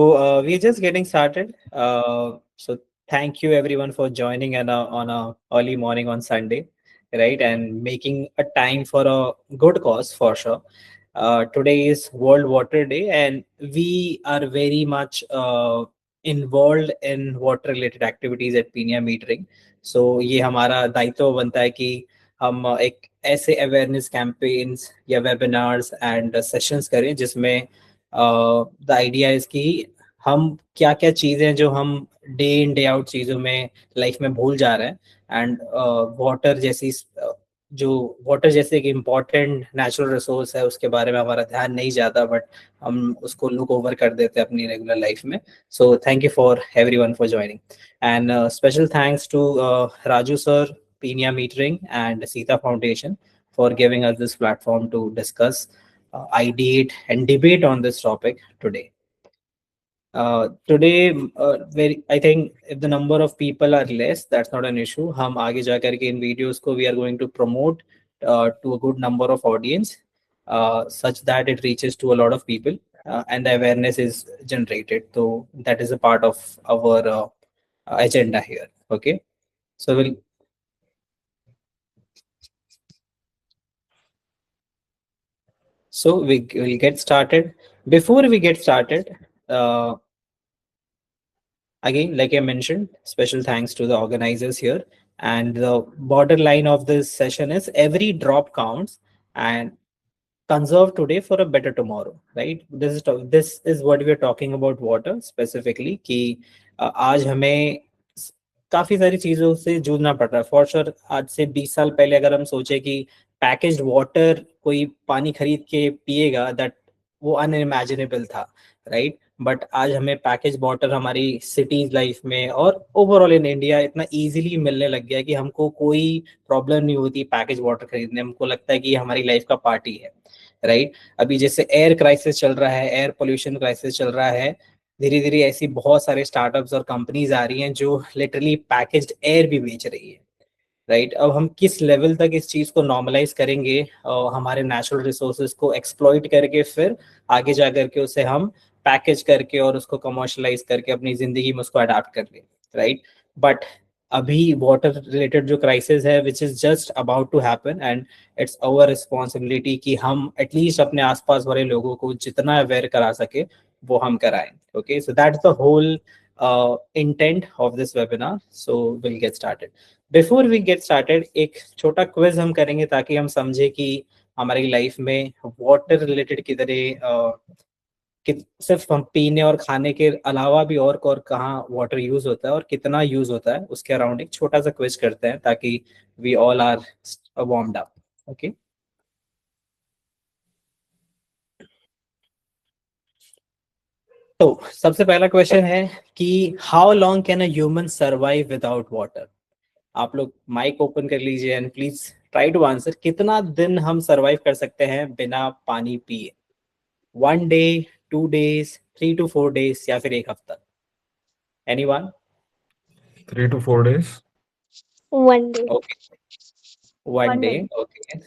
We're just getting started. So thank you everyone for joining on a early morning on Sunday, right? And making a time for a good cause for sure. Today is World Water Day, and we are very much involved in water-related activities at Pinia Metering. So ये हमारा दायित्व बनता है कि हम एक ऐसे awareness campaigns या वेबिनार्स एंड सेशंस करें जिसमें द आइडिया इज कि हम क्या क्या चीजें जो हम डे इन डे आउट चीजों में लाइफ में भूल जा रहे हैं एंड वाटर जैसी जो वाटर जैसे एक इम्पॉर्टेंट नेचुरल रिसोर्स है उसके बारे में हमारा ध्यान नहीं जाता बट हम उसको लुक ओवर कर देते हैं अपनी रेगुलर लाइफ में. So thank you for everyone for joining and special thanks to Raju sir, Pinia Metering and Sita Foundation for giving us this platform to discuss, ideate and debate on this topic today. Today, I think if the number of people are less, that's not an issue. हम आगे जा करके इन videos को we are going to promote to a good number of audience, such that it reaches to a lot of people and the awareness is generated. So that is a part of our agenda here. Okay, so we will get started. Before we get started, again, like I mentioned, special thanks to the organizers here. And the borderline of this session is every drop counts and conserve today for a better tomorrow, right? This is what we are talking about water specifically कि आज हमें काफी सारी चीजों से जूझना पड़ रहा है फॉर श्योर. आज से 20 साल पहले अगर हम सोचे कि पैकेज्ड वाटर कोई पानी खरीद के पिएगा, दैट वो अनइमेजिनेबल था, राइट? बट आज हमें पैकेज वाटर हमारी सिटीज लाइफ में और ओवरऑल इन इंडिया इतना इजीली मिलने लग गया है कि हमको कोई प्रॉब्लम नहीं होती पैकेज वाटर खरीदने. हमको लगता है कि ये हमारी लाइफ का पार्टी है, राइट? अभी जैसे एयर क्राइसिस चल रहा है, एयर पोल्यूशन क्राइसिस चल रहा है, धीरे धीरे ऐसी बहुत सारे स्टार्टअप्स और कंपनीज आ रही हैं जो लिटरली पैकेज्ड एयर भी बेच रही है, राइट? अब हम किस लेवल तक इस चीज को नॉर्मलाइज करेंगे और हमारे नेचुरल रिसोर्सेज को एक्सप्लॉइट करके फिर आगे जा करके उसे हम पैकेज करके और उसको कमर्शलाइज करके अपनी जिंदगी में उसको अडाप्ट कर ले, राइट? बट अभी वाटर रिलेटेड जो क्राइसिस है which is just about to happen and it's our responsibility कि हम एटलीस्ट अपने आसपास वाले लोगों को जितना अवेयर करा सके वो हम कराएं. Okay, so that's the whole intent of this webinar. So we'll get started. Before we get started, एक छोटा क्विज हम करेंगे ताकि हम समझे कि हमारी लाइफ में वाटर रिलेटेड किधर कि सिर्फ हम पीने और खाने के अलावा भी और कहाँ वाटर यूज होता है और कितना यूज होता है उसके अराउंड एक छोटा सा क्विज करते हैं ताकि we all are warmed up. Okay, तो सबसे पहला क्वेश्चन है कि how long can a human survive without water? आप लोग माइक ओपन कर लीजिए and please try to answer. कितना दिन हम सर्वाइव कर सकते हैं बिना पानी पिए? 1 डे, 2 डेज, 3 to 4 days या फिर एक हफ्ता? Anyone? 3 to 4 days. 1 day. Okay, 1 day. day. Okay,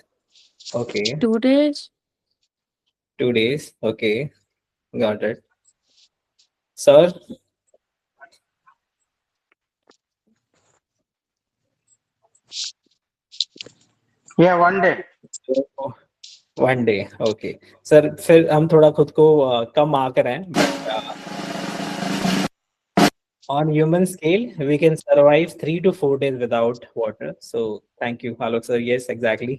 okay, 2 days. 2 days. Okay, got it. Sir? Yeah, 1 day. 1 day. Okay sir, फिर हम थोड़ा खुद को कम आंक रहे हैं but on human scale we can survive 3 to 4 days without water. So thank you Alok sir. Yes, exactly.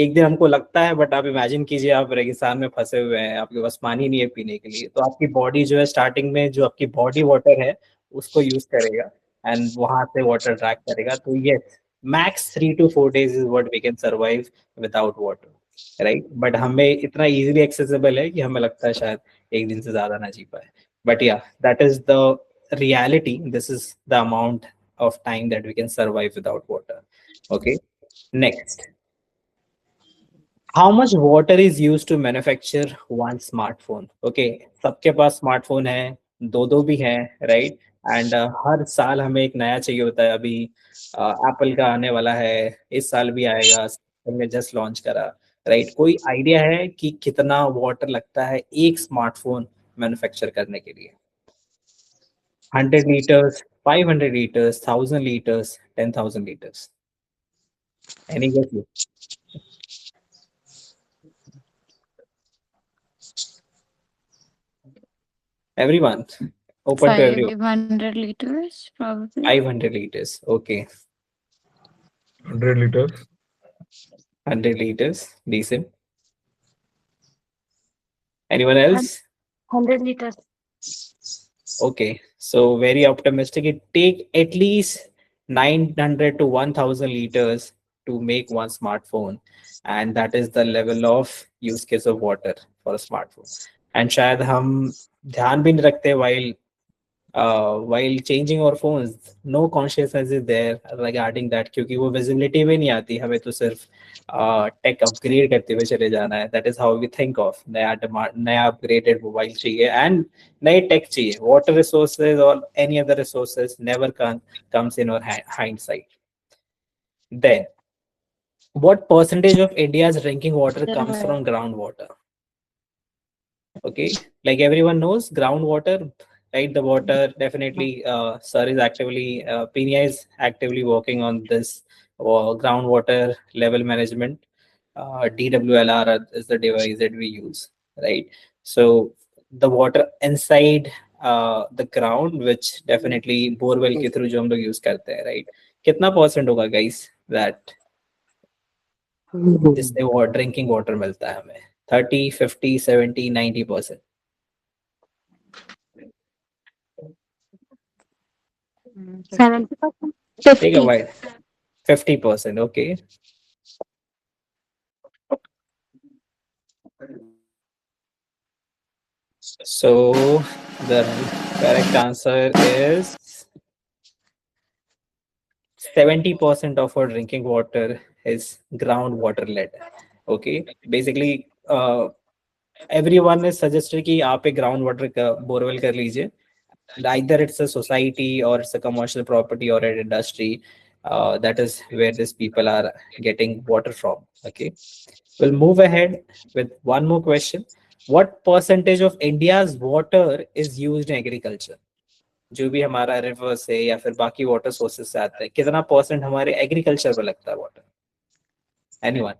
एक दिन हमको लगता है बट आप इमेजिन कीजिए आप रेगिस्तान में फंसे हुए हैं, आपके पास पानी नहीं है पीने के लिए, तो आपकी बॉडी जो है स्टार्टिंग में जो आपकी बॉडी वाटर है उसको यूज करेगा एंड वहां से वाटर ट्रैक करेगा. तो yes, max 3 to 4 days is what we can survive without water, right? But हमें इतना इजीली एक्सेसिबल है कि हमें लगता है शायद एक दिन से ज्यादा ना जी पाए. बट या, that is the reality. This is the amount of time that we can survive without water. Okay, next. How much water is used to manufacture one smartphone? Okay, सबके पास स्मार्टफोन है, दो भी हैं, राइट? एंड हर साल हमें एक नया चाहिए होता है. अभी एप्पल का आने वाला है, इस साल भी आएगा, हमने जस्ट लॉन्च करा, राइट? कोई आइडिया है कि कितना वाटर लगता है एक स्मार्टफोन मैन्युफैक्चर करने के लिए? 100 liters, 500 liters, 1000 liters, 10,000 liters. Any guess? Everyone, open to everyone. 500 liters, probably. 500 liters. Okay. 100 liters. 100 liters. Decent. Anyone else? 100 liters. Okay. So very optimistic. It take at least 900 to 1000 liters to make one smartphone. And that is the level of use case of water for a smartphone. And शायद हम ध्यान भी नहीं रखते while changing our phones, no consciousness is there regarding that, क्योंकि वो visibility भी नहीं आती, हमें तो सिर्फ टेक अपग्रेड करते हुए चले जाना है. That is how we think of नया अपग्रेडेड मोबाइल चाहिए एंड नए टेक चाहिए. वाटर रिसोर्सेज और any other resources never comes in our hindsight. Then what percentage of India's drinking water comes from groundwater? Okay, like everyone knows, groundwater, right? The water definitely, sir is actively, PNI is actively working on this groundwater level management. DWLR is the device that we use, right? So the water inside the ground, which definitely borewell के through जो हम लोग use करते हैं, right? कितना percent होगा guys that जिससे वो ड्रिंकिंग वाटर मिलता है हमें? 30, 50, 70, 90%? 70%. Take a while. 50%. Okay. So the correct answer is 70% of our drinking water is groundwater led. Okay. Basically, everyone is suggested कि आप एक ग्राउंड वाटर का बोरवेल कर लीजिए. Either it's a society or it's a commercial property or an industry. That is where these people are getting water from. Okay. We'll move ahead with one more question. What percentage of India's water is used in agriculture? जो भी हमारा river से या फिर बाकी water sources से आता है, कितना परसेंट हमारे एग्रीकल्चर पे लगता है water? Anyone?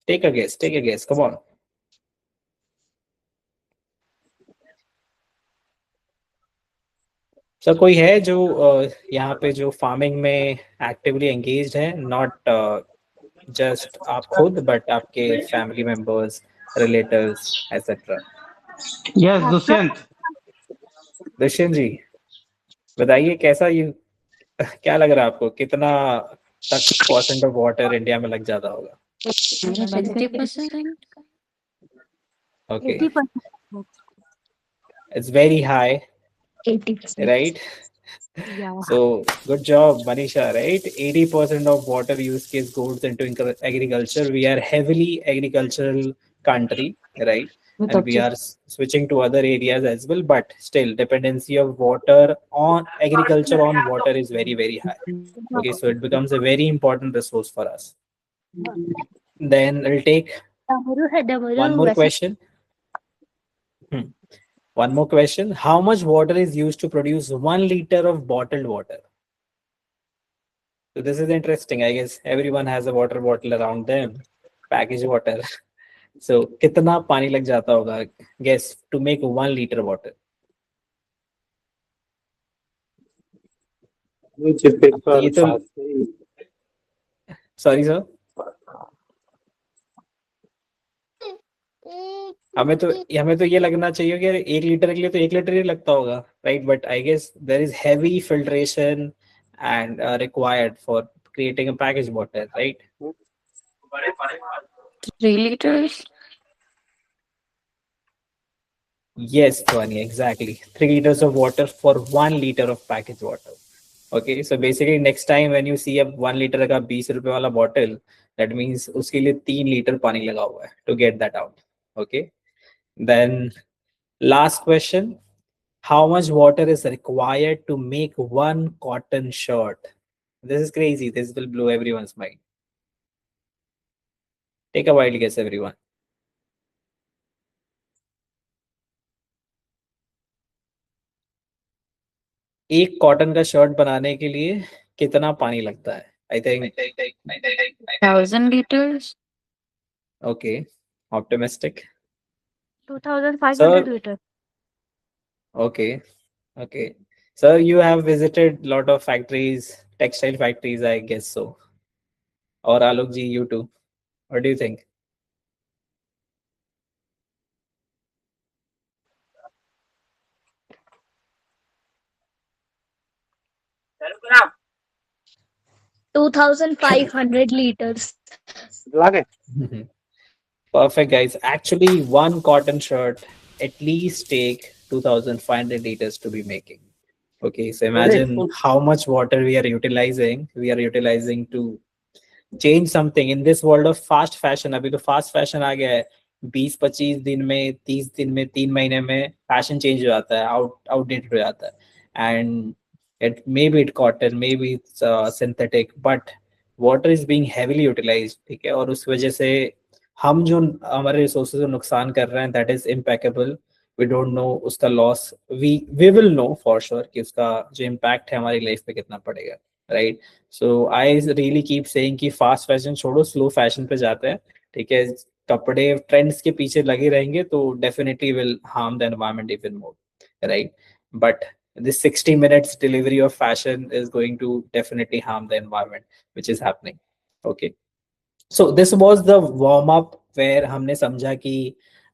Take a guess. Take a guess. Come on. Sir कोई है जो यहाँ पे जो फार्मिंग में एक्टिवली एंगेज्ड है, नॉट जस्ट आप खुद बट आपके family members, relatives etcetera? Yes, Dushyant. Dushyant ji बताइए, कैसा ये क्या लग रहा है आपको, कितना तक परसेंट ऑफ वाटर इंडिया में लग जाता होगा? 70%. Okay, 80%. It's very high, 80%. right? Yeah. So good job, Manisha, right? 80% of water use case goes into agriculture. We are heavily agricultural country, right? And we are switching to other areas as well, but still dependency of water on agriculture on water is very, very high. Okay, so it becomes a very important resource for us. Then we'll take one more question. One more question. How much water is used to produce 1 liter of bottled water? So this is interesting. I guess everyone has a water bottle around them, packaged water. So कितना पानी लग जाता होगा? Guess to make 1 liter water. ये तो sorry sir, हमें तो ये लगना चाहिए कि 1 लीटर के लिए तो 1 लीटर ही लगता होगा, right? But I guess there is heavy filtration and required for creating a packaged water, right? 3 liters. Yes, Dhwani, exactly. 3 liters of water for 1 liter of packaged water. Okay, so basically next time when you see a 1 liter का 20 रुपए वाला bottle, that means उसके लिए 3 litre पानी लगा हुआ है to get that out. Okay, then last question. How much water is required to make one cotton shirt? This is crazy. This will blow everyone's mind. Take a wild guess, everyone. एक cotton का shirt बनाने के लिए कितना पानी लगता है? I think 1,000 liters. Okay, optimistic 2,500 sir. liters. Okay, okay. So you have visited lot of factories, textile factories, I guess so. Or Alok ji, you too. What do you think? 2,500 liters. Perfect, guys. Actually, one cotton shirt at least take 2,500 liters to be making. Okay, so imagine how much water we are utilizing. We are utilizing to change something in this world of fast fashion. अभी तो fast fashion आ गया है. 20-25 दिन में, 30 दिन में, 3 महीने में फैशन चेंज हो जाता है, आउटडेटेड हो जाता है. And it may be it cotton, may be synthetic, but water is being heavily utilised. ठीक है, और उस वजह से हम जो हमारे रिसोर्सेज को नुकसान कर रहे हैं, that is impeccable. We don't know उसका loss. We will know for sure कि उसका जो इम्पैक्ट है हमारी लाइफ पे कितना पड़ेगा. Right. So I really keep saying कि फास्ट फैशन छोड़ो, स्लो फैशन पे जाते हैं. ठीक है, कपड़े ट्रेंड्स के पीछे लगे रहेंगे तो definitely will harm the environment even more. Right. But this 60 minutes delivery of fashion is going to definitely harm the environment, which is happening. Okay, so this was the warm up where हमने समझा कि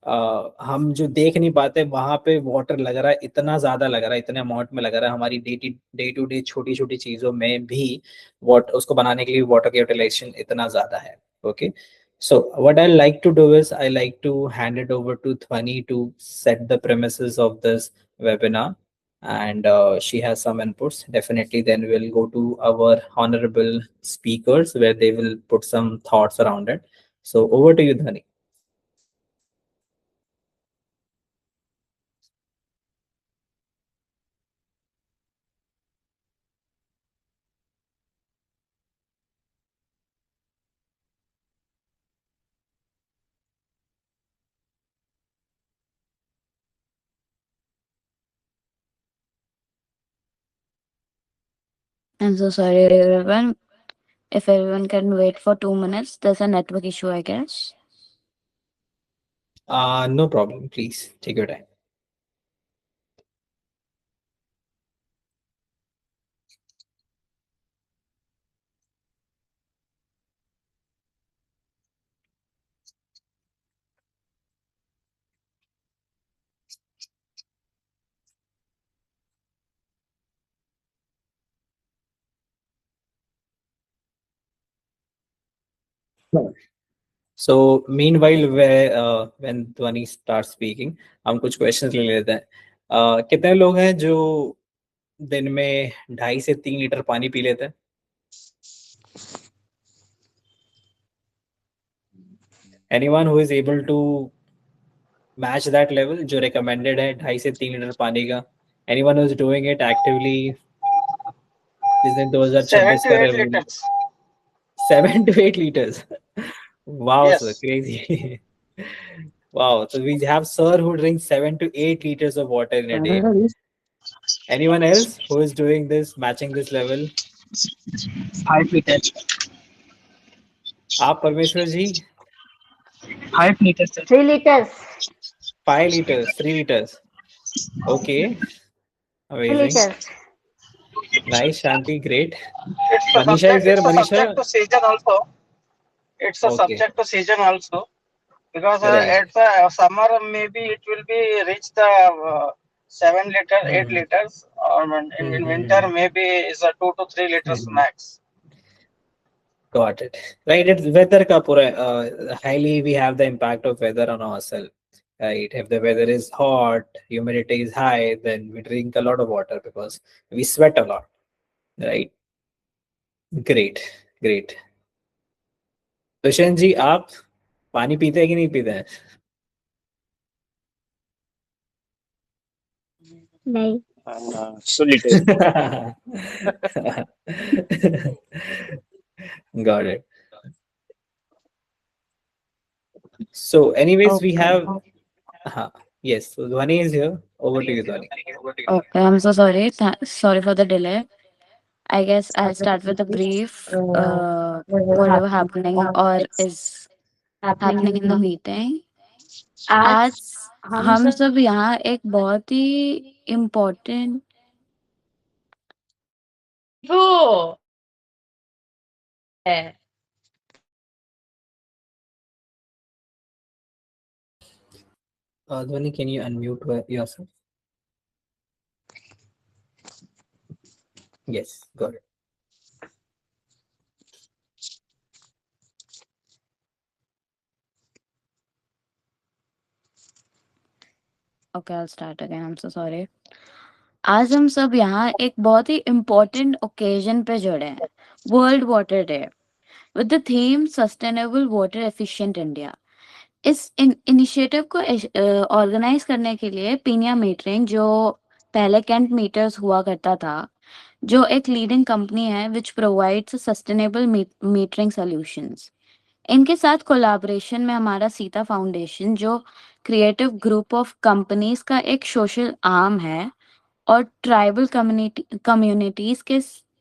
हम जो देख नहीं पाते वहां पे वाटर लग रहा है, इतना ज्यादा लग रहा है, इतने अमाउंट में लग रहा है. हमारी डे टू डे छोटी छोटी चीजों में भी वाटर उसको बनाने के लिए वाटर का यूटिलाइजेशन इतना ज्यादा है. Okay, so what I like to do is I like to hand it over to Dhwani to set the premises of this webinar, and she has some inputs. Definitely, then we'll go to our honorable speakers where they will put some thoughts around it. So, over to you, Dhani. I'm so sorry, everyone. If everyone can wait for 2 minutes, there's a network issue, I guess. No problem. Please take your time. So, meanwhile, when Dhwani starts speaking, हम कुछ questions ले लेते हैं. कितने लोग हैं जो दिन में 2.5 से 3 लीटर पानी पी लेते हैं? Anyone who is able to match that level जो recommended है 2.5 से 3 लीटर पानी का? Anyone who is doing it actively? जिसने 2026 का revolution 7 to 8 liters. Wow, sir, crazy. Wow, so we have sir who drinks 7 to 8 liters of water in a day. Anyone else who is doing this, matching this level? 5 liters. आप परमेश्वर जी? 5 liters. 3 liters. 5 liters, 3 liters. Okay, 3 amazing. liters. Nice, Shanti, great. It's a Manisha is subject. there? It's a Manisha? subject to season also. It's a Okay, subject to season also because right. at the summer maybe it will be reach the 7 liter, 8 liters, or in winter maybe is a 2 to 3 liters max. Got it. Right, it's weather ka pura, highly we have the impact of weather on ourselves. Right, if the weather is hot, humidity is high, then we drink a lot of water because we sweat a lot. Right. Great, great. Tushar ji, आप पानी पीते हैं कि नहीं पीते हैं? नहीं. 2 liters. Got it. So, anyways, we Okay. have yes. So Dhwani is here. Over to you, Dhwani. Okay, I'm so sorry. Sorry for the delay. I guess I'll start with a brief whatever happening or is happening in the meeting. आज हम सब यहाँ एक बहुत ही important Dhwani, can you unmute yourself? Yes, got it. Okay I start again I am so sorry आज हम सब यहाँ एक बहुत ही इम्पोर्टेंट ओकेजन पे जुड़े हैं world water day with the theme sustainable water efficient India इस इनिशिएटिव को ऑर्गेनाइज करने के लिए पीनिया मीटरिंग जो पहले कैंट मीटर्स हुआ करता था जो एक लीडिंग कंपनी है which provides sustainable metering solutions इनके साथ कोलैबोरेशन में हमारा सीता फाउंडेशन जो क्रिएटिव ग्रुप ऑफ कंपनीज का एक सोशल आर्म है और ट्राइबल कम्युनिटीज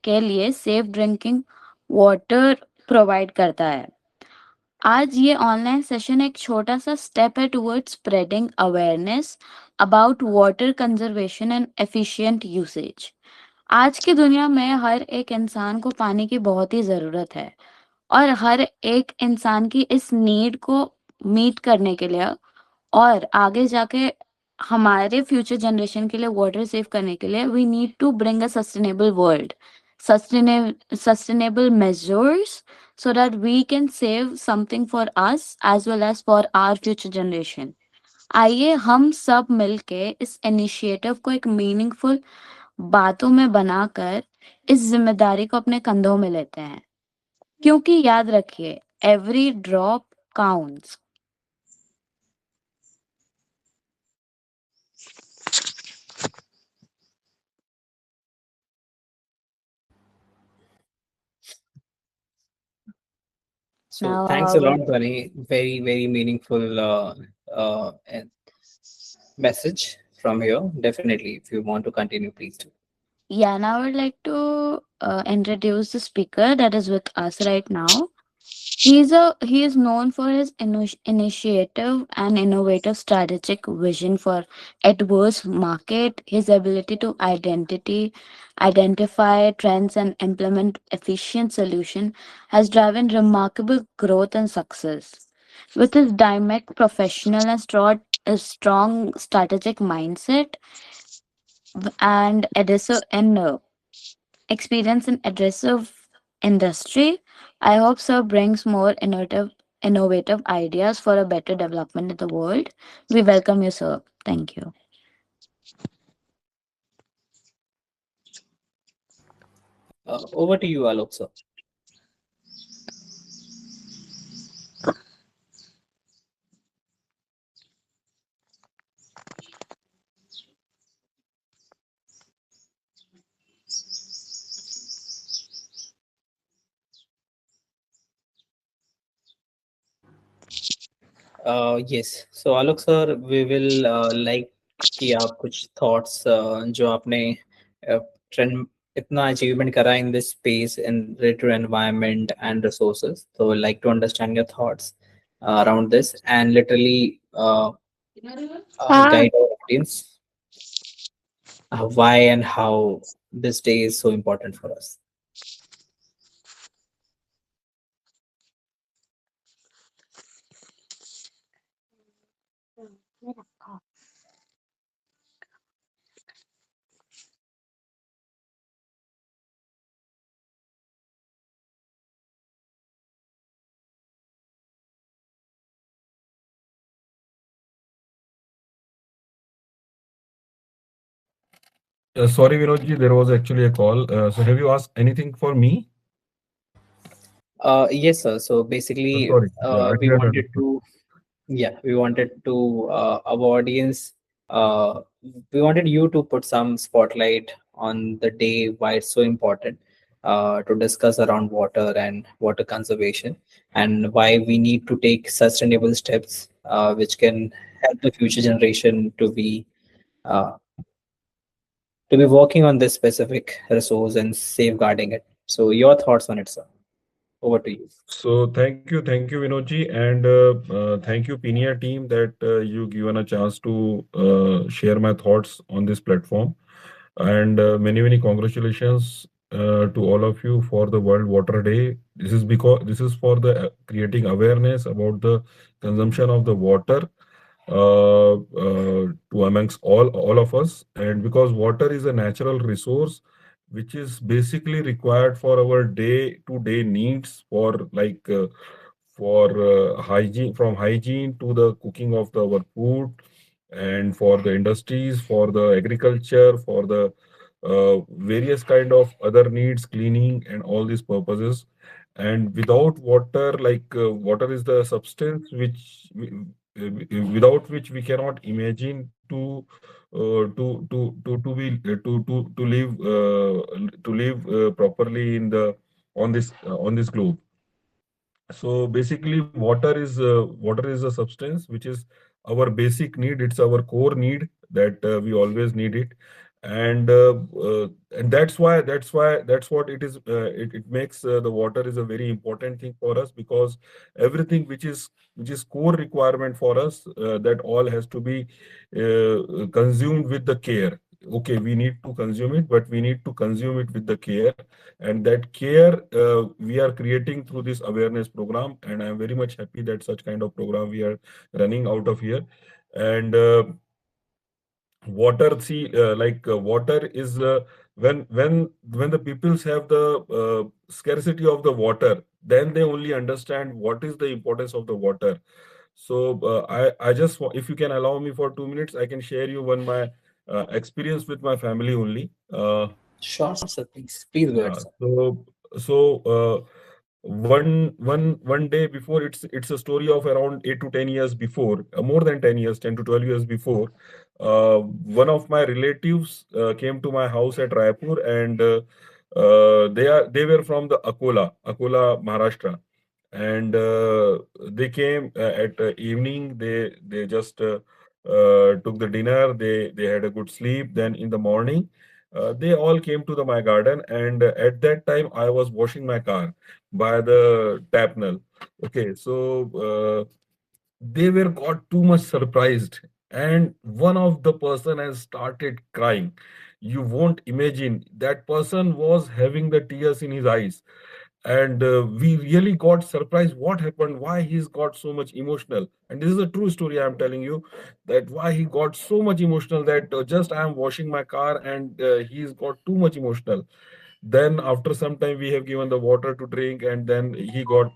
के लिए सेफ ड्रिंकिंग वाटर प्रोवाइड करता है आज ये ऑनलाइन सेशन एक छोटा सा स्टेप है towards spreading awareness about water conservation and efficient usage आज की दुनिया में हर एक इंसान को पानी की बहुत ही ज़रूरत है और हर एक इंसान की इस नीड को मीट करने के लिए और आगे जाके हमारे फ्यूचर जनरेशन के लिए वाटर सेव करने के लिए we need to bring a sustainable world sustainable measures so that we can save something for us as well as for our future generation. आइए हम सब मिलके इस इनिशिएटिव को एक मीनिंगफुल बातों में बनाकर इस जिम्मेदारी को अपने कंधों में लेते हैं क्योंकि याद रखिए every drop counts So, now thanks a lot, Dhwani. Very, very meaningful message from here. Definitely, if you want to continue, please do. yeah, now I would like to introduce the speaker that is with us right now. He is known for his initiative and innovative strategic vision for adverse market. His ability to identify trends and implement efficient solution has driven remarkable growth and success. With his dynamic professional and strong strategic mindset and experience in adhesive industry, I hope Sir brings more innovative ideas for a better development in the world. We welcome you, sir. Thank you. Over to you, Alok sir. Yes. So Alok sir, we will like कि आप कुछ thoughts जो आपने trend इतना achievement करा in this space in related to environment and resources. So we'd like to understand your thoughts around this and literally हाँ guide our audience why and how this day is so important for us. Sorry, Vinodji, there was actually a call. So have you asked anything for me? Yes, sir. So basically, Sorry. Yeah, I we didn't wanted understand. to, yeah, we wanted to our audience. Uh, we wanted you to put some spotlight on the day, why it's so important. to discuss around water and water conservation, and why we need to take sustainable steps which can help the future generation uh, to be working on this specific resource and safeguarding it. So, your thoughts on it, sir? Over to you. So thank you, Vinodji, and thank you, Pinia team, that you given a chance to share my thoughts on this platform. And many congratulations to all of you for the World Water Day. This is for the creating awareness about the consumption of the water to amongst all of us, and because water is a natural resource which is basically required for our day-to-day needs, for for hygiene, from hygiene to the cooking of our food, and for the industries, for the agriculture, for the various kind of other needs, cleaning and all these purposes. And without water, water is the substance without which we cannot imagine to live properly in the on this globe. So basically, water is a substance which is our basic need. It's our core need that we always need it, and that's what it is. It makes the water is a very important thing for us, because everything which is core requirement for us, that all has to be consumed with the care. Okay, we need to consume it, but we need to consume it with the care, and that care we are creating through this awareness program. And I'm very much happy that such kind of program we are running out of here. And water, see, water is when the peoples have the scarcity of the water, then they only understand what is the importance of the water. So I just if you can allow me for 2 minutes, I can share you one my experience with my family only. Sure, sir. Please go ahead, Yeah. sir. One day before, it's a story of around 8 to 10 years before, more than 10 years, 10 to 12 years before. One of my relatives came to my house at Raipur, and they were from the Akola, Maharashtra, and they came at evening. They just took the dinner. They had a good sleep. Then in the morning, they all came to my garden, and at that time I was washing my car by the tap now. Okay, so they were got too much surprised, and one of the person has started crying. You won't imagine, that person was having the tears in his eyes, and we really got surprised what happened, why he's got so much emotional. And this is a true story I'm telling you, that why he got so much emotional, that just I am washing my car, and he's got too much emotional. Then after some time we have given the water to drink, and then he got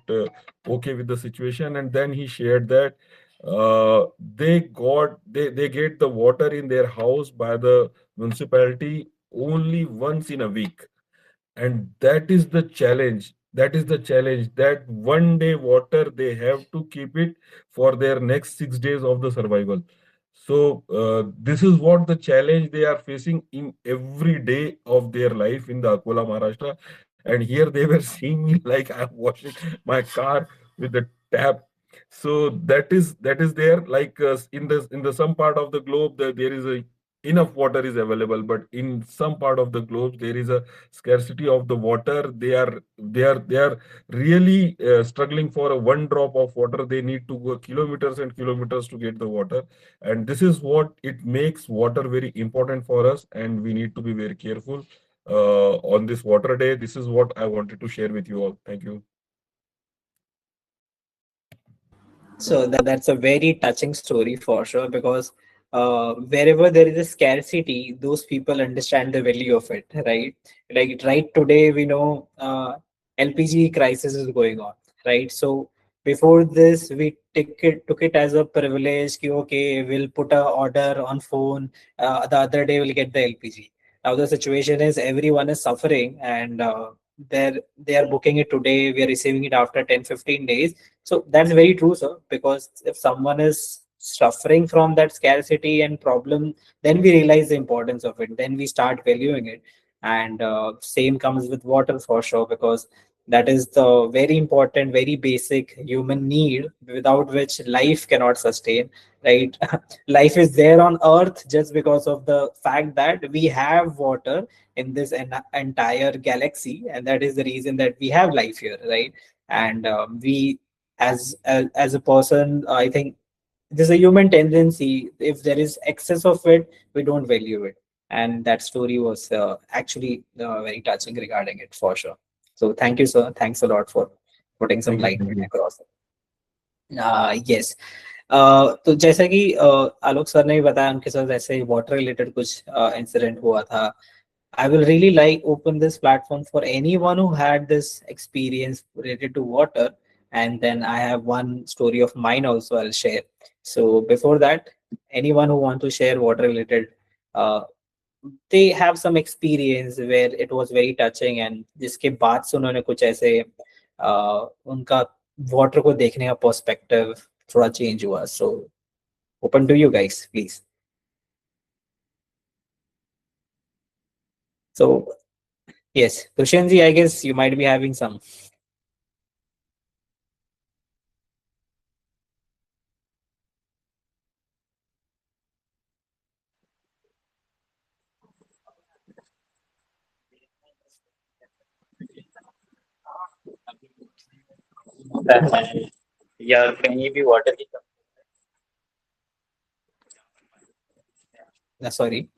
okay with the situation, and then he shared that they get the water in their house by the municipality only once in a week. And that is the challenge, that one day water they have to keep it for their next 6 days of the survival. So this is what the challenge they are facing in every day of their life in the Akola, Maharashtra. And here they were seeing me like I'm washing my car with the tap. So that is there, in the some part of the globe, there is a enough water is available, but in some part of the globe there is a scarcity of the water. They are really struggling for a one drop of water. They need to go kilometers and kilometers to get the water. And this is what it makes water very important for us, and we need to be very careful on this water day. This is what I wanted to share with you all. Thank you. So that's a very touching story for sure, because wherever there is a scarcity, those people understand the value of it, right? Like right today, we know LPG crisis is going on, right? So before this, we took it as a privilege. Ki, okay, we'll put a order on phone. The other day, we'll get the LPG. Now the situation is everyone is suffering, and they are booking it today. We are receiving it after 10-15 days. So that's very true, sir, because if someone is suffering from that scarcity and problem, then we realize the importance of it. Then we start valuing it. and same comes with water for sure, because that is the very important, very basic human need without which life cannot sustain, right? Life is there on earth just because of the fact that we have water in this entire galaxy, and that is the reason that we have life here, right? And we as a person, I think there's a human tendency, if there is excess of it, we don't value it. And that story was actually very touching regarding it for sure. So thank you, sir. Thanks a lot for putting some Thank you. light Thank you. across it. Yes. तो जैसा कि आलोक sir ने भी बताया, उनके साथ ऐसे water related कुछ इंसिडेंट हुआ था. I will really like open this platform for anyone who had this experience related to water, and then I have one story of mine also I'll share. So before that, anyone who want to share water related, uh, they have some experience where it was very touching, and जिसके बाद से उन्होंने कुछ ऐसे उनका water को देखने का पर्सपेक्टिव थोड़ा चेंज हुआ. So open to you guys, please. So yes, Tushanji, I guess you might be having some. या कहीं भी वाटर की sorry.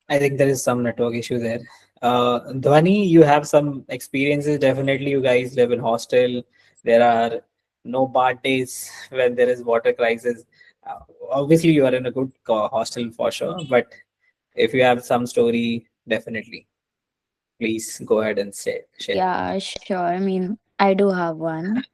I think there is some network issue there. Dhwani, you have some experiences. Definitely, you guys live in hostel. There are no bad days when there is water crisis. Obviously, you are in a good hostel for sure. But if you have some story, definitely, please go ahead and share. Yeah, sure. I mean, I do have one.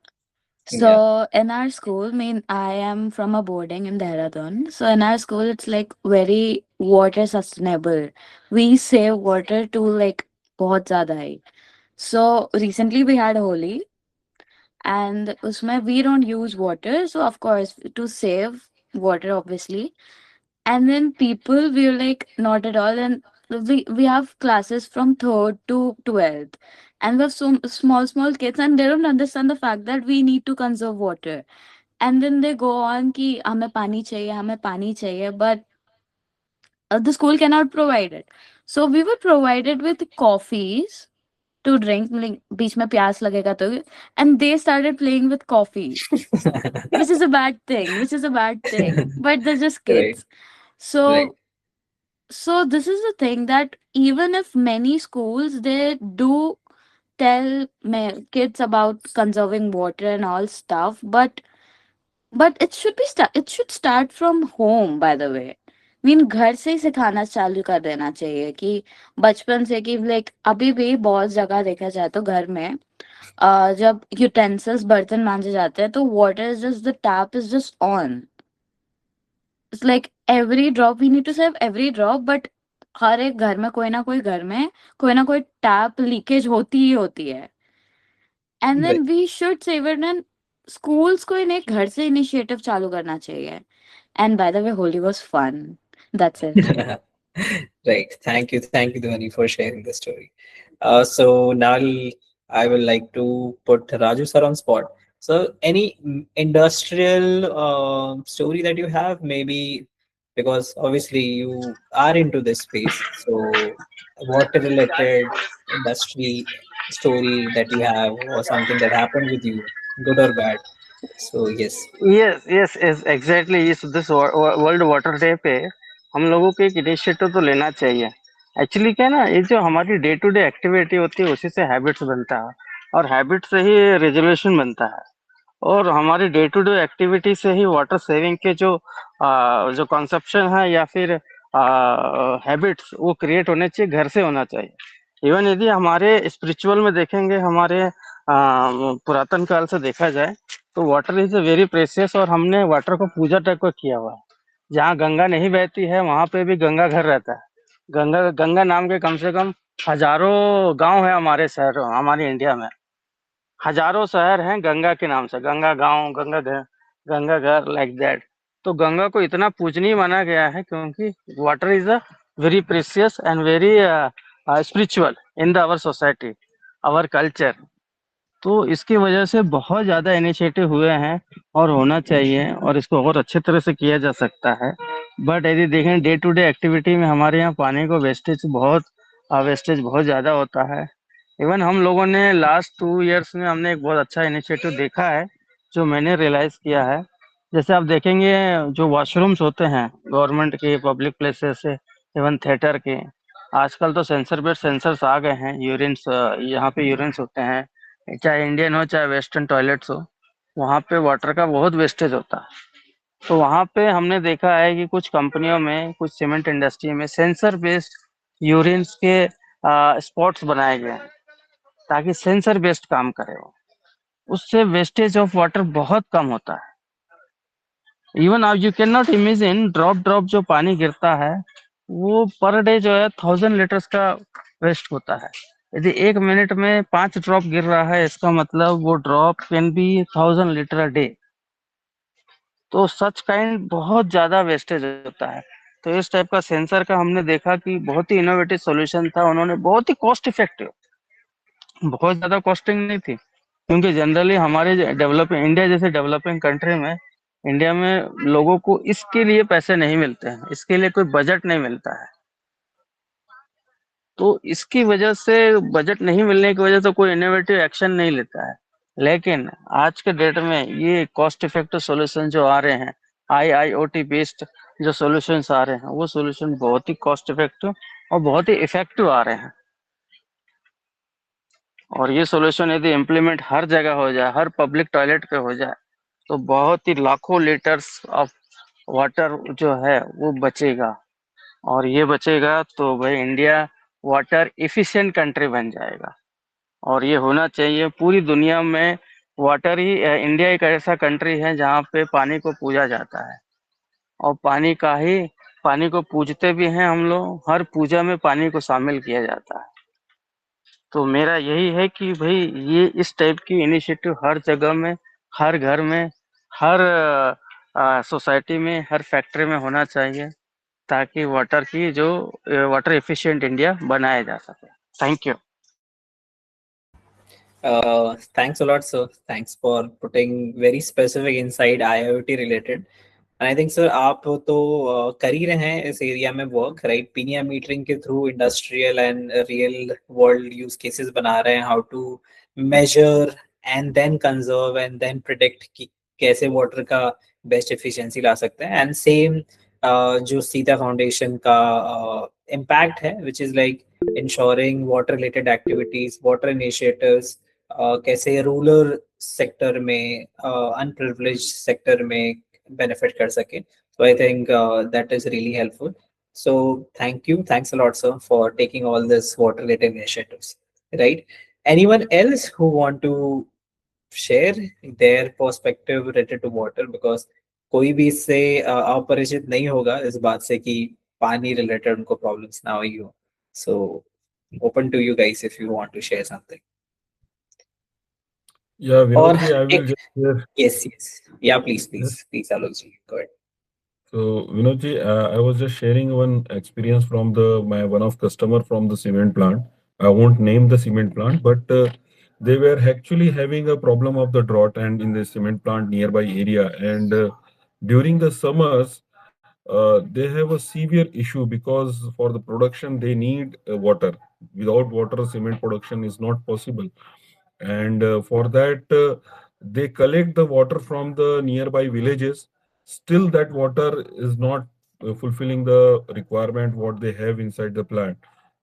Yeah. So in our school, I mean, I am from a boarding in Dehradun. So in our school, it's like very water sustainable. We save water to like बहुत ज़्यादा है. So recently we had Holi, and उसमें we don't use water. So of course to save water, obviously. And then people we were like not at all, and we have classes from third to 12th, and we have so small kids, and they don't understand the fact that we need to conserve water. And then they go on कि हमें पानी चाहिए, but the school cannot provide it. So we were provided with coffees to drink, like बीच में प्यास लगेगा तो, and they started playing with coffee, which is a bad thing, but they're just Right. kids. So Right. so this is the thing, that even if many schools they do tell kids about conserving water and all stuff, but it should it should start from home, by the way. Mean घर से ही सिखाना चालू कर देना चाहिए कि बचपन से, कि लाइक अभी भी बहुत जगह देखा जाए तो घर में जब यूटेंसिल्स बर्तन मांजे जाते हैं तो water is just the tap is just on. It's like every drop we need to save every drop, but हर एक घर में कोई ना कोई टैप लीकेज होती ही होती है. And Right. Then we should save it. And schools को इन्हें घर से इनिशिएटिव चालू करना चाहिए. And by the way Holi was fun. That's it. Right. Thank you, Dhwani, for sharing the story. So now I will like to put Raju sir on spot. So any industrial story that you have, maybe because obviously you are into this space. So water related industry story that you have, or something that happened with you, good or bad. So yes. yes exactly this world water day पे हम लोगों को एक initiative तो लेना चाहिए. Actually क्या है ना, ये जो हमारी डे टू डे एक्टिविटी होती है उसी से हैबिट्स बनता है, और हैबिट से ही रेजोल्यूशन बनता है. और हमारी डे टू डे एक्टिविटी से ही वाटर सेविंग के जो कंसेप्शन है या फिर हैबिट्स वो क्रिएट होने चाहिए, घर से होना चाहिए. इवन यदि हमारे स्पिरिचुअल में देखेंगे, हमारे पुरातन काल से देखा जाए तो वाटर इज वेरी प्रेशियस, और हमने वाटर को पूजा टाइप का किया हुआ है. जहाँ गंगा नहीं बहती है वहां पे भी गंगा घर रहता है. गंगा गंगा नाम के कम से कम हजारों गांव है हमारे शहर, हमारे इंडिया में. हजारों शहर हैं गंगा के नाम से, गंगा गांव, गंगा घर, गंगा घर, लाइक दैट। तो गंगा को इतना पूजनीय माना गया है क्योंकि water is a very precious and very spiritual in the our society, our culture. तो इसकी वजह से बहुत ज़्यादा इनिशिएटिव हुए हैं और होना चाहिए, और इसको और अच्छे तरह से किया जा सकता है। बट यदि देखें डे टू डे एक्टिविटी में हमारे यहाँ पानी को वेस्टेज बहुत ज़्यादा होता है। इवन हम लोगों ने लास्ट 2 इयर्स में हमने एक बहुत अच्छा इनिशिएटिव देखा है, जो मैंने रियलाइज़ किया है। जैसे आप देखेंगे जो वॉशरूम्स होते हैं गवर्नमेंट के, पब्लिक प्लेसेस से, इवन थिएटर के, आजकल तो सेंसर बेस्ड सेंसर्स आ गए हैं। यूरिन्स, यहाँ पे यूरिन्स होते हैं, चाहे इंडियन हो चाहे वेस्टर्न टॉयलेट्स हो, वहाँ पे वाटर का बहुत वेस्टेज होता है। तो वहाँ पे हमने देखा है कि कुछ कंपनियों में, कुछ सीमेंट इंडस्ट्री में सेंसर बेस्ड यूरिन्स के स्पॉट्स बनाए गए हैं, ताकि सेंसर बेस्ड काम करे वो। उससे वेस्टेज ऑफ वाटर बहुत कम होता है। इवन आप you can not imagine, drop drop जो पानी गिरता है वो पर डे जो है 1000 लीटर्स का वेस्ट होता है। यदि 1 मिनट में 5 ड्रॉप गिर रहा है, इसका मतलब वो drop can be 1000 litre a day. तो सच काइंड बहुत ज्यादा वेस्टेज होता है। तो इस टाइप का सेंसर का हमने देखा कि बहुत ही इनोवेटिव सॉल्यूशन था। उन्होंने बहुत ही कॉस्ट इफेक्टिव, बहुत ज्यादा कॉस्टिंग नहीं थी, क्योंकि जनरली हमारे डेवलपिंग इंडिया जैसे डेवलपिंग कंट्री में, इंडिया में लोगों को इसके लिए पैसे नहीं मिलते हैं, इसके लिए कोई बजट नहीं मिलता है। तो इसकी वजह से, बजट नहीं मिलने की वजह से कोई इनोवेटिव एक्शन नहीं लेता है। लेकिन आज के डेट में ये कॉस्ट इफेक्टिव सॉल्यूशन जो आ रहे हैं, आईआईओटी बेस्ड जो सॉल्यूशंस आ रहे हैं, वो सॉल्यूशन बहुत ही कॉस्ट इफेक्टिव और बहुत ही इफेक्टिव आ रहे हैं। और ये सॉल्यूशन यदि इम्प्लीमेंट हर जगह हो जाए, हर पब्लिक टॉयलेट पे हो जाए, तो बहुत ही लाखों लीटर्स ऑफ वाटर जो है वो बचेगा। और ये बचेगा तो भाई इंडिया वाटर इफिशिएंट कंट्री बन जाएगा। और ये होना चाहिए पूरी दुनिया में। वाटर ही, इंडिया एक ऐसा कंट्री है जहाँ पे पानी को पूजा जाता है, और पानी को पूजते भी हैं हम लोग। हर पूजा में पानी को शामिल किया जाता है। तो मेरा यही है कि भाई ये इस टाइप की इनिशिएटिव हर जगह में, हर घर में, हर सोसाइटी में, हर फैक्ट्री में होना चाहिए, ताकि वाटर एफिशिएंट इंडिया बनाया जा सके। Thank you. Thanks a lot, sir. Thanks for putting very specific inside IoT related. And I think sir आप तो कर ही रहे हैं इस एरिया में वर्क, राइट? पीनिया मीटरिंग के through industrial and real world use cases बना रहे हैं, how to measure and then conserve and then predict कि कैसे वाटर का बेस्ट एफिशिएंसी ला सकते हैं। एंड सेम जो सीता फाउंडेशन का इम्पैक्ट है, which is like ensuring water related activities, water initiatives, कैसे रूरल सेक्टर में, अनप्रिविलेज सेक्टर में बेनिफिट कर सके। So I think that is really helpful. So thank you. Thanks a lot, sir, for taking all this water related initiatives. Right? Anyone else who want to share their perspective related to water? Because कोई भी इससे अपरिचित नहीं होगा इस बात से कि पानी रिलेटेड उनको प्रॉब्लम्स ना हुई हो। So open to you guys if you want to share something. Yeah, और Vinodji, I will एक, just share. yes, yeah, please, Yes. Alok ji, go ahead. So, Vinodji, I was just sharing one experience from the my one of customer from the cement plant. I won't name the cement plant, but they were actually having a problem of the drought and in the cement plant nearby area. And during the summers, they have a severe issue because for the production they need water. Without water, cement production is not possible. And for that, they collect the water from the nearby villages. Still that water is not fulfilling the requirement what they have inside the plant.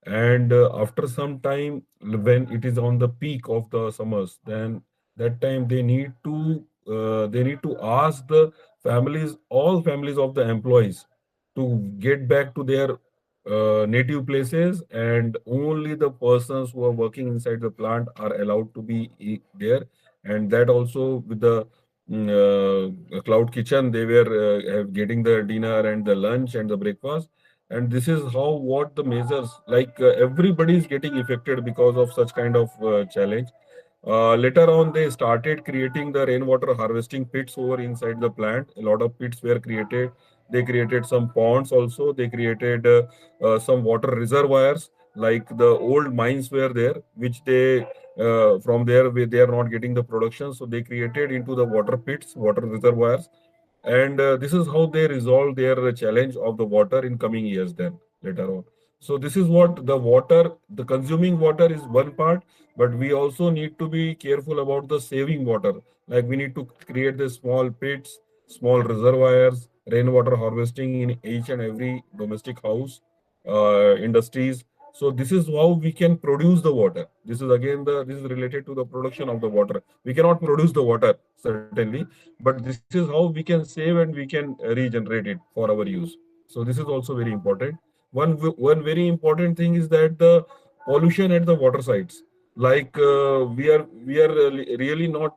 And after some time, when it is on the peak of the summers, then that time they need to ask the families, all families of the employees, to get back to their native places, and only the persons who are working inside the plant are allowed to be there. And that also with the cloud kitchen, they were getting the dinner and the lunch and the breakfast. And this is how what the measures, like everybody is getting affected because of such kind of challenge. Later on, they started creating the rainwater harvesting pits over inside the plant. A lot of pits were created. They created some ponds also. They created some water reservoirs, like the old mines were there, which they from there they are not getting the production. So they created into the water pits, water reservoirs, and this is how they resolve their challenge of the water in coming years. Then later on, so this is what the water, the consuming water is one part, but we also need to be careful about the saving water. Like we need to create the small pits, small reservoirs, rainwater harvesting in each and every domestic house, industries. So this is how we can produce the water. This is again the this is related to the production of the water. We cannot produce the water certainly, but this is how we can save and we can regenerate it for our use. So this is also very important. One very important thing is that the pollution at the water sites, like we are really not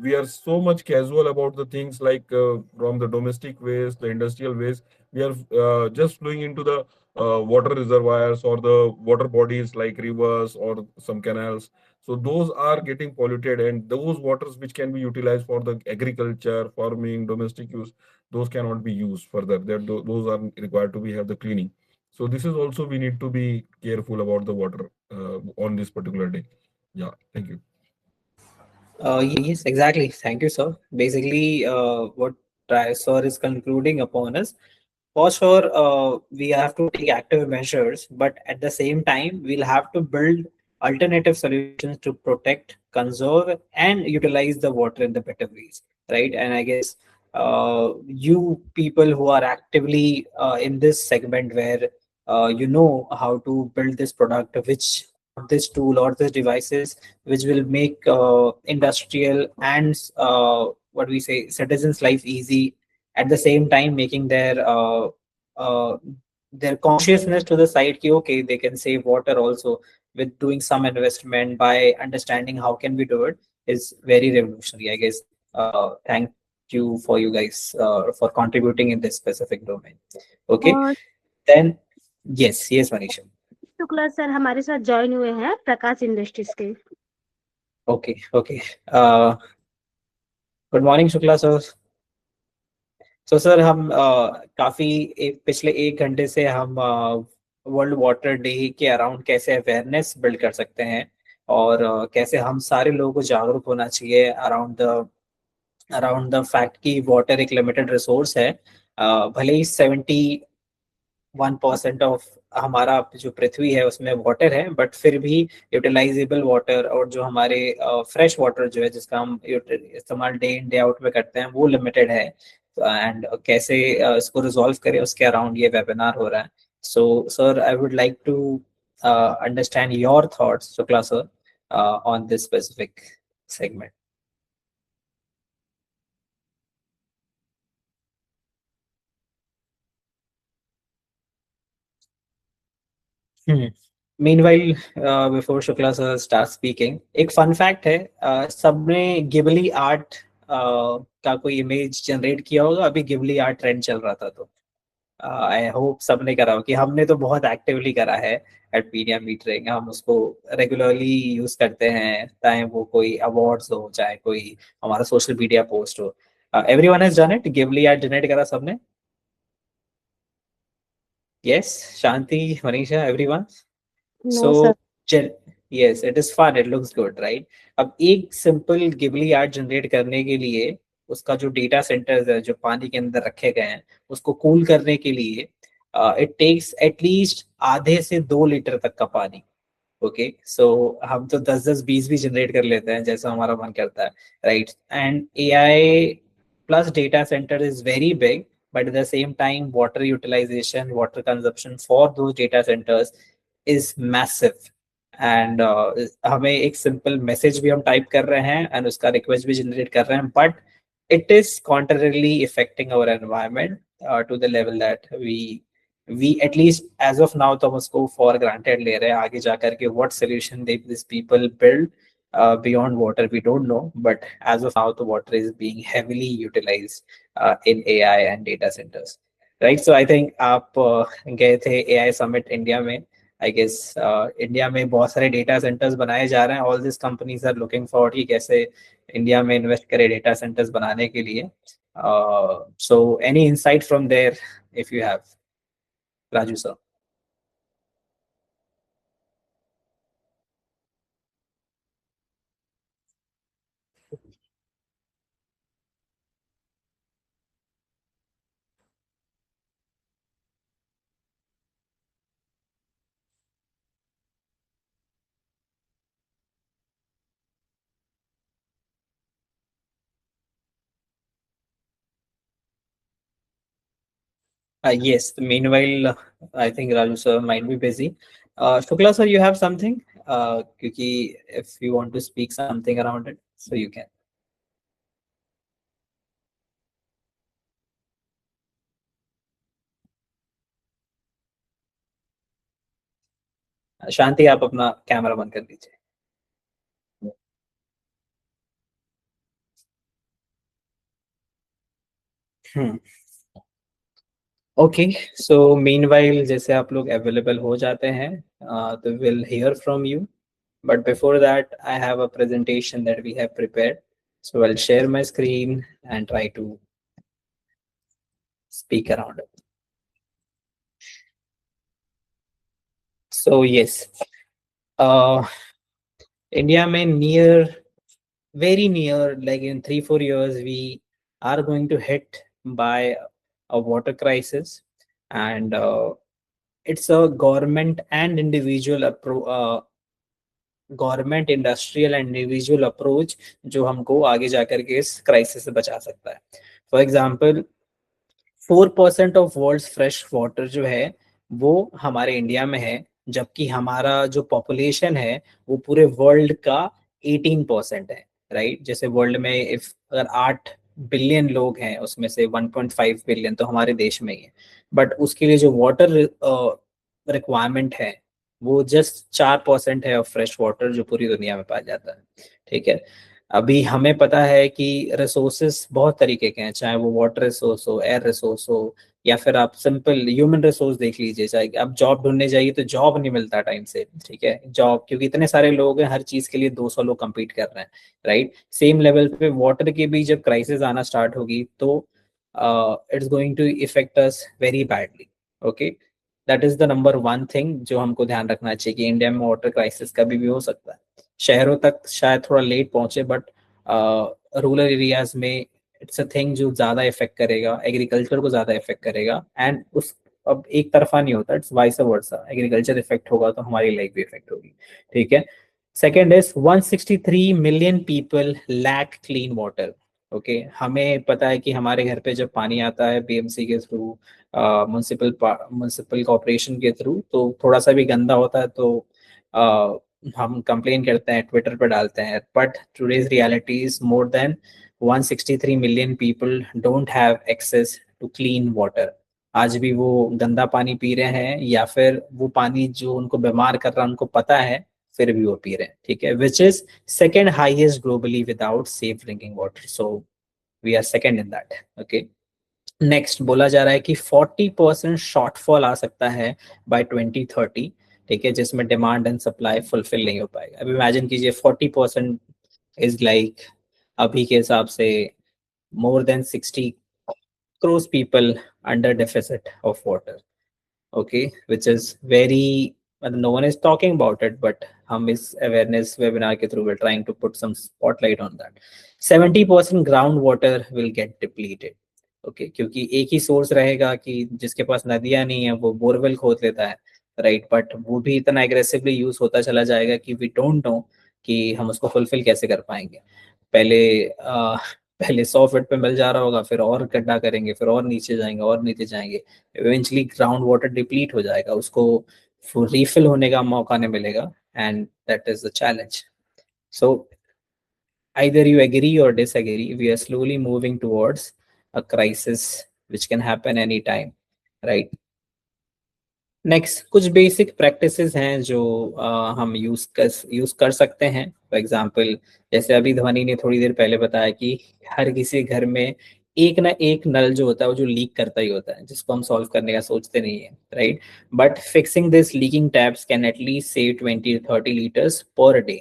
we are so much casual about the things, like from the domestic waste, the industrial waste. We are just flowing into the water reservoirs or the water bodies like rivers or some canals. So those are getting polluted, and those waters which can be utilized for the agriculture, farming, domestic use, those cannot be used further. Those are required to be have the cleaning. So this is also we need to be careful about the water on this particular day. Yeah, thank you. Yes, exactly. Thank you, sir. Basically, what sir is concluding upon is, for sure, we have to take active measures, but at the same time, we'll have to build alternative solutions to protect, conserve, and utilize the water in the better ways, right? And I guess you people who are actively in this segment where you know how to build this product, which this tool or this devices which will make industrial and what we say citizens life easy, at the same time making uh, their consciousness to the side ki, okay, they can save water also with doing some investment by understanding how can we do it, is very revolutionary, I guess. Thank you for you guys for contributing in this specific domain. Okay, और then yes Manisha. Shukla sir हमारे साथ join हुए हैं प्रकाश industries के। Okay. uh, Good morning, Shukla sir. So sir हम काफी पिछले 1 घंटे से हम वर्ल्ड वाटर डे के अराउंड कैसे अवेयरनेस बिल्ड कर सकते हैं, और कैसे हम सारे लोगों को जागरूक होना चाहिए अराउंड द फैक्ट कि वाटर एक लिमिटेड रिसोर्स है. भले ही 1% ऑफ हमारा जो पृथ्वी है उसमें वाटर है, बट फिर भी यूटिलाइजेबल वाटर और जो हमारे फ्रेश वाटर जो है जिसका हम इस्तेमाल डे इन डे आउट में करते हैं वो लिमिटेड है. एंड कैसे इसको रिजॉल्व करें उसके अराउंड ये वेबिनार हो रहा है. So sir, I would like to understand your thoughts, Shukla sir, on this specific segment. Meanwhile, before Shukla sir starts speaking, एक फन फैक्ट है, सबने गिबली आर्ट का कोई इमेज जनरेट किया होगा. अभी गिबली आर्ट ट्रेंड चल रहा था, तो आई होप सबने करा हो, कि हमने तो बहुत एक्टिवली करा है एट मीडिया मीटरिंग. हम उसको रेगुलरली यूज करते हैं, चाहे वो कोई अवार्ड्स हो, चाहे कोई हमारा सोशल मीडिया पोस्ट हो. Everyone has done it. Ghibli art generate करा सबने. Yes, Shanti, Manisha, everyone. No So, sir. gen- yes, it is fun. It looks good, right? अब एक सिंपल गिबली आर्ट जनरेट करने के लिए उसका जो डेटा सेंटर्स है जो पानी के अंदर रखे गए हैं उसको कूल करने के लिए इट टेक्स एटलीस्ट आधे से 2 लीटर तक का पानी. ओके, सो हम तो 10-10 20 भी जनरेट कर लेते हैं जैसा हमारा मन करता है, right? And AI plus data centre is very big, but at the same time water utilization, water consumption for those data centers is massive. And हमें एक सिंपल मैसेज भी हम टाइप कर रहे हैं एंड उसका रिक्वेस्ट भी जनरेट कर रहे हैं, but it is contrarily affecting our environment to the level that we at least as of now तो हम उसको for granted ले रहे हैं. आगे जाकर के what solution they these people build beyond water we don't know, but as of now the water is being heavily utilized in AI and data centers, right? So I think आप गए थे AI summit India में, I guess India में बहुत सारे data centres बनाए जा रहे हैं. All this companies are looking for कि कैसे इंडिया में इन्वेस्ट करे डेटा सेंटर्स बनाने के लिए. So any insight from there if you have, Raju sir? Yes. Meanwhile, I think Raju sir might be busy. Shukla sir, you have something? Kyuki if you want to speak something around it, so you can. शांति, आप अपना camera बंद कर दीजिए. Okay, सो meanwhile जैसे आप लोग available हो जाते हैं, तो will hear from you. But before that, I have a presentation that we have prepared. So I'll share my screen and try to speak around it. So yes, uh, India may very near, like in 3-4 years, we are going to hit by a water crisis, and it's a government and government industrial and individual approach जो हमको आगे जाकर के इस crisis से बचा सकता है. For example, 4% of world fresh water जो है वो हमारे इंडिया में है, जबकि हमारा जो पॉपुलेशन है वो पूरे वर्ल्ड का 18% है. राइट, जैसे वर्ल्ड में इफ अगर 8 बिलियन लोग हैं, उसमें से 1.5 बिलियन तो हमारे देश में ही है. बट उसके लिए जो वाटर रिक्वायरमेंट है वो जस्ट 4% है ऑफ फ्रेश वाटर जो पूरी दुनिया में पाया जाता है. ठीक है, अभी हमें पता है कि रिसोर्सेस बहुत तरीके के हैं, चाहे वो वाटर रिसोर्स हो, एयर रिसोर्स हो, या फिर आप सिंपल ह्यूमन रिसोर्स देख लीजिए. चाहे आप जॉब ढूंढने जाइए तो जॉब नहीं मिलता टाइम से. ठीक है, जॉब क्योंकि इतने सारे लोग हैं, हर चीज के लिए 200 लोग compete कर रहे हैं. राइट, सेम लेवल पे वाटर की भी जब क्राइसिस आना स्टार्ट होगी तो it's going to effect us very badly. Okay, that is the number one thing जो हमको ध्यान रखना चाहिए कि इंडिया में वाटर क्राइसिस कभी भी हो सकता है. शहरों तक शायद थोड़ा लेट पहुंचे, बट रूरल एरियाज में इट्स अ थिंग जो ज्यादा इफेक्ट करेगा, एग्रीकल्चर को ज्यादा इफेक्ट करेगा. एंड उस अब एक तरफा नहीं होता, it's vice versa. Agriculture effect होगा तो हमारी लाइफ भी इफेक्ट होगी. ठीक है, second is 163 million people lack clean water. Okay, हमें पता है कि हमारे घर पे जब पानी आता है बीएमसी के थ्रू, म्यूनसिपल कॉर्पोरेशन के थ्रू, तो थोड़ा सा भी गंदा होता है तो हम कंप्लेन करते हैं, ट्विटर पर डालते हैं. But today's reality is more than 163 million people don't have access to clean water. आज भी वो गंदा पानी पी रहे हैं, या फिर वो पानी जो उनको बीमार कर रहा है उनको पता है, फिर भी वो पी रहे हैं. ठीक है, which is second highest globally without safe drinking water. So we are second in that. Okay, next बोला जा रहा है कि 40% शॉर्टफॉल आ सकता है बाय 2030. ठीक है, जिसमें डिमांड एंड सप्लाई फुलफिल नहीं हो पाएगा. अब इमेजिन कीजिए 40% इज लाइक, अभी के हिसाब से more than 60 crores people under deficit of water. Okay, which is very, no one is talking about it, but हम इस awareness webinar के through we're trying to put some spotlight on that. 70% groundwater will get depleted. Okay, क्योंकि एक ही source रहेगा कि जिसके पास नदियां नहीं है वो बोरवेल खोद लेता है. राइट, बट वो भी इतना एग्रेसिवली यूज होता चला जाएगा कि वी डोंट नो कि हम उसको फुलफिल कैसे कर पाएंगे. पहले पहले 100 फीट पे मिल जा रहा होगा, फिर और गड्ढा करेंगे, फिर और नीचे जाएंगे और नीचे जाएंगे, इवेंचुअली ग्राउंड वाटर डिप्लीट हो जाएगा, उसको रिफिल होने का मौका नहीं मिलेगा. And that is the challenge. So either you agree or disagree, we are slowly moving towards a crisis which can happen anytime. Right, next कुछ बेसिक प्रैक्टिसेस हैं जो हम यूज कर सकते हैं. फॉर एग्जांपल, जैसे अभी ध्वनि ने थोड़ी देर पहले बताया कि हर किसी घर में एक ना एक नल जो होता है वो जो लीक करता ही होता है, जिसको हम सॉल्व करने का सोचते नहीं है, right? But fixing this leaking taps can at least save 20 to 30 liters per day.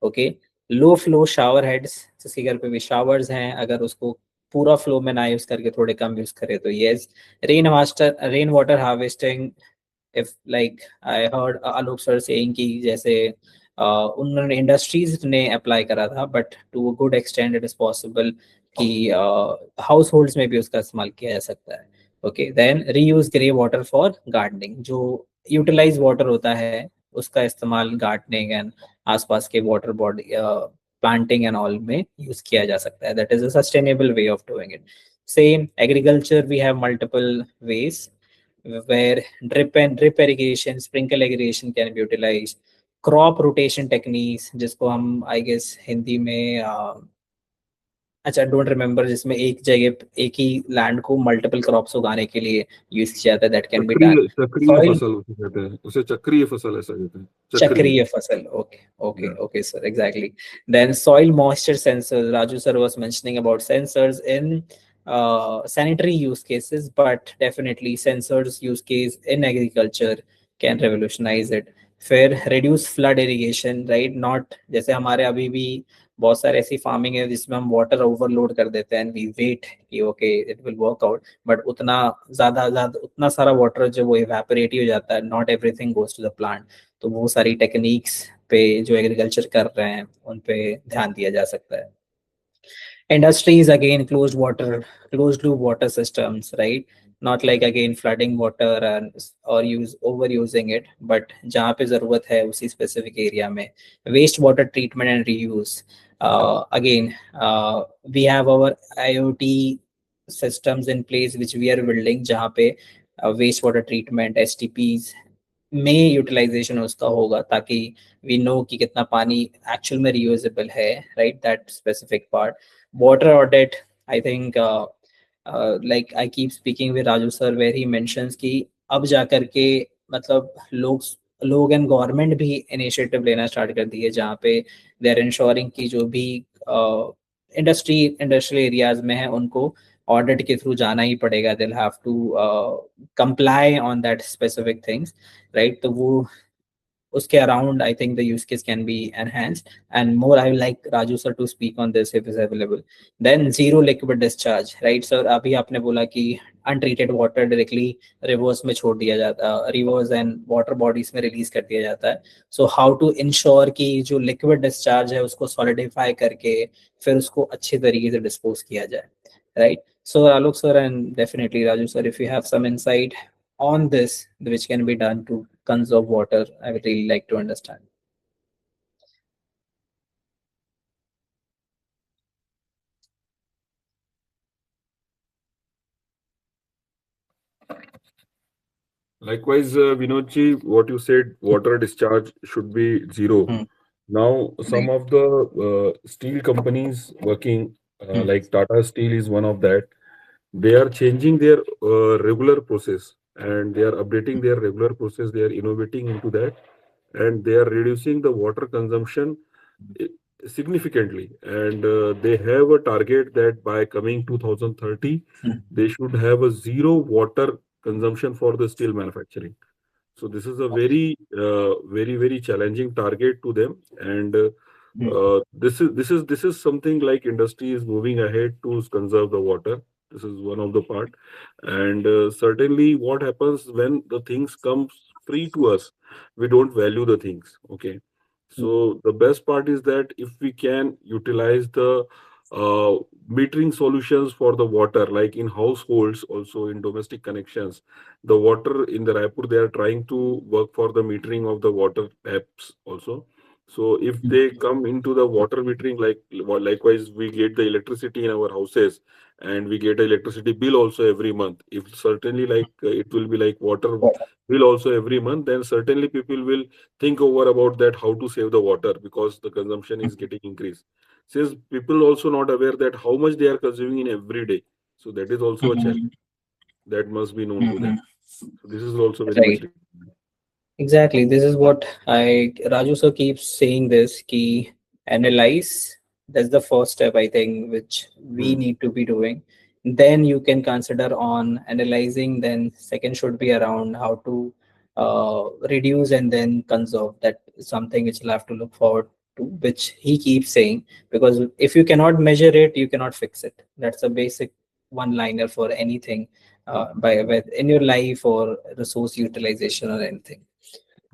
Okay, low flow shower heads, जिसके घर पे भी शावर्स हैं, अगर उसको पूरा फ्लो में ना यूज करके थोड़े कम यूज करे तो yes. Rain water harvesting, if like I heard Alok sir saying कि जैसे उन्होंने इंडस्ट्रीज ने अप्लाई करा था, but to a good extend it is possible कि हाउस होल्ड्स में भी उसका इस्तेमाल किया जा सकता है। Okay, then reuse grey water for gardening, जो यूटिलाइज वाटर होता है उसका इस्तेमाल गार्डनिंग एंड आसपास के water body planting and all में यूज किया जा सकता है। That is a sustainable way of doing it. Same agriculture, we have multiple ways where drip irrigation, sprinkle irrigation can be utilized. Crop rotation techniques, जिसको हम I guess Hindi में अच्छा don't remember, जिसमें एक जगह एक ही लैंड को मल्टीपल क्रॉप्स उगाने के लिए यूज किया जाता है, दैट कैन बी डन। चक्रीय सॉइल, फसल उसे कहते हैं, उसे चक्रीय फसल ऐसा कहते हैं, चक्रीय। चक्रीय फसल, okay okay Yeah. Okay sir, exactly. Then soil moisture sensors, Raju sir was mentioning about sensors in sanitary use cases, but definitely sensors use case in agriculture can revolutionize it. फिर reduce flood irrigation, right? Not जैसे हमारे अभी भी बहुत सारे ऐसी farming है जिसमें हम वाटर ओवरलोड कर देते हैं, वी वेट कि okay it will work out, but उतना ज्यादा उतना सारा वाटर जो वो इवेपोरेट ही हो जाता है, not everything goes to the plant. तो वो सारी टेक्निक्स पे जो एग्रीकल्चर कर रहे हैं उन पे ध्यान दिया जा सकता है। Industries again, closed loop water systems, right? Not like again flooding water and or use overusing it, but जहाँ पे जरूरत है उसी specific area में waste water treatment and reuse. Again, we have our IoT systems in place which we are building, जहाँ पे waste water treatment STPs में utilisation उसका होगा, ताकि वी नो कि कितना पानी एक्चुअल में रियूजेबल है, right? That specific part. Water audit, I think like I keep speaking with Raju sir where he mentions कि अब जाकर के मतलब लोग एंड गवर्नमेंट भी इनिशिएटिव लेना स्टार्ट कर दिए, जहाँ पे दे आर इंश्योरिंग कि जो भी इंडस्ट्रियल एरियाज में है उनको ऑडिट के थ्रू जाना ही पड़ेगा, they have to comply on that specific things, right? तो वो उसके around I think the use case can be enhanced and more. I like Raju sir to speak on this if is available. Then zero liquid discharge, right sir? अभी आपने बोला कि untreated water directly reverse में छोड़ दिया जाता है, reverse and water bodies में रिलीज कर दिया जाता है। सो हाउ टू इंश्योर कि जो लिक्विड डिस्चार्ज है उसको सॉलिडिफाई करके फिर उसको अच्छे तरीके से डिस्पोज किया जाए, right? So Alok sir and definitely Raju sir, if you have some insight on this which can be done to conserve water, I would really like to understand. Likewise, Vinodji, what you said, water discharge should be zero. Hmm. Now, some Right. of the steel companies working, Hmm. like Tata Steel is one of that, they are changing their regular process and they are updating their regular process. They are innovating into that and they are reducing the water consumption eh, significantly. And they have a target that by coming 2030, Hmm. they should have a zero water consumption for the steel manufacturing. So this is a very challenging target to them, and Hmm. this is something like industry is moving ahead to conserve the water. This is one of the part, and certainly what happens when the things comes free to us, we don't value the things. Okay, so the best part is that if we can utilize the uh, metering solutions for the water, like in households, also in domestic connections, the water in the Raipur, they are trying to work for the metering of the water taps also. So if Hmm. they come into the water metering, likewise, we get the electricity in our houses and we get electricity bill also every month. If certainly like it will be like water bill also every month, then certainly people will think over about that how to save the water because the consumption is getting increased. Since people also not aware that how much they are consuming in every day. So that is also a challenge Hmm. that must be known to Hmm. them. So this is also very much Right. required. Exactly. This is what I Raju sir keeps saying this key analyze. That's the first step I think which we Hmm. need to be doing. then you can consider on analyzing. Then second should be around how to reduce and then conserve. That is something which you'll have to look forward to, which he keeps saying, because if you cannot measure it, you cannot fix it. That's a basic one liner for anything, in your life or resource utilization or anything.